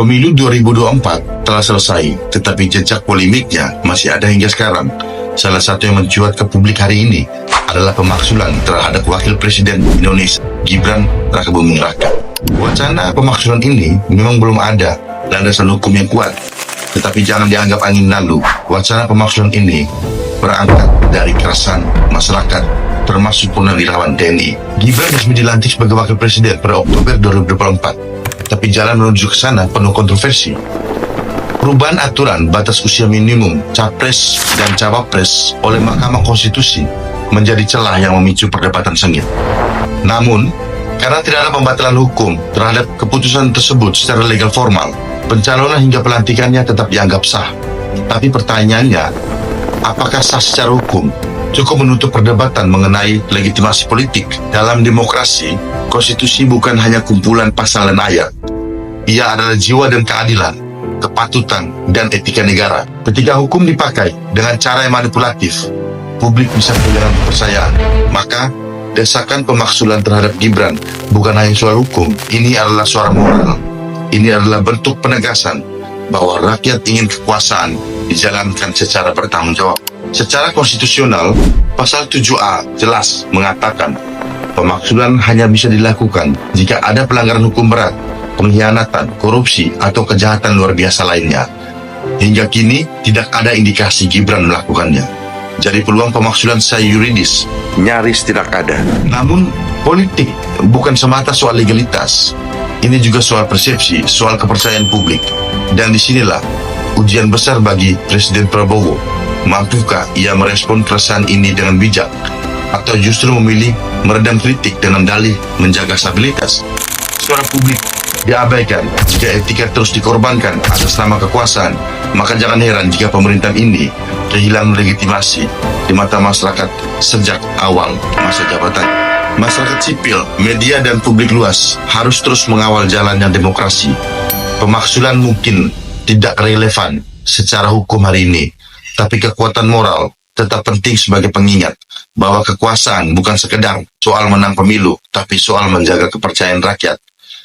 Pemilu 2024 telah selesai, tetapi jejak polemiknya masih ada hingga sekarang. Salah satu yang mencuat ke publik hari ini adalah pemaksulan terhadap Wakil Presiden Indonesia, Gibran Rakabuming Raka. Wacana pemaksulan ini memang belum ada landasan hukum yang kuat, tetapi jangan dianggap angin lalu. Wacana pemaksulan ini berangkat dari keresahan masyarakat, termasuk purnawirawan TNI. Gibran resmi dilantik sebagai Wakil Presiden pada Oktober 2024. Tapi jalan menuju ke sana penuh kontroversi. Perubahan aturan batas usia minimum Capres dan Cawapres oleh Mahkamah Konstitusi menjadi celah yang memicu perdebatan sengit. Namun, karena tidak ada pembatalan hukum terhadap keputusan tersebut secara legal formal, pencalonan hingga pelantikannya tetap dianggap sah. Tapi pertanyaannya, apakah sah secara hukum? Cukup menutup perdebatan mengenai legitimasi politik. Dalam demokrasi, konstitusi bukan hanya kumpulan pasal dan ayat. Ia adalah jiwa dan keadilan, kepatutan, dan etika negara. Ketika hukum dipakai dengan cara yang manipulatif, publik bisa kehilangan kepercayaan. Maka, desakan pemaksulan terhadap Gibran bukan hanya soal hukum. Ini adalah suara moral. Ini adalah bentuk penegasan bahwa rakyat ingin kekuasaan dijalankan secara bertanggung jawab. Secara konstitusional, pasal 7A jelas mengatakan pemaksulan hanya bisa dilakukan jika ada pelanggaran hukum berat, pengkhianatan, korupsi, atau kejahatan luar biasa lainnya. Hingga kini, tidak ada indikasi Gibran melakukannya. Jadi peluang pemaksulan secara yuridis nyaris tidak ada. Namun, politik bukan semata soal legalitas. Ini juga soal persepsi, soal kepercayaan publik. Dan disinilah ujian besar bagi Presiden Prabowo. Mampukah ia merespon keresahan ini dengan bijak, atau justru memilih meredam kritik dengan dalih menjaga stabilitas? Suara publik diabaikan jika etika terus dikorbankan atas nama kekuasaan. Maka jangan heran jika pemerintahan ini kehilangan legitimasi di mata masyarakat sejak awal masa jabatan. Masyarakat sipil, media, dan publik luas harus terus mengawal jalannya demokrasi. Pemaksulan mungkin tidak relevan secara hukum hari ini, tapi kekuatan moral tetap penting sebagai pengingat bahwa kekuasaan bukan sekedar soal menang pemilu, tapi soal menjaga kepercayaan rakyat.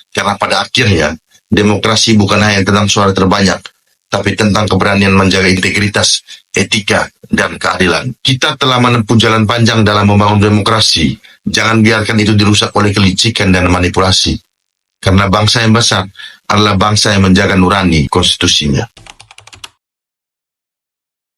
Karena pada akhirnya, demokrasi bukan hanya tentang suara terbanyak, tapi tentang keberanian menjaga integritas, etika, dan keadilan. Kita telah menempuh jalan panjang dalam membangun demokrasi. Jangan biarkan itu dirusak oleh kelicikan dan manipulasi. Karena bangsa yang besar adalah bangsa yang menjaga nurani konstitusinya.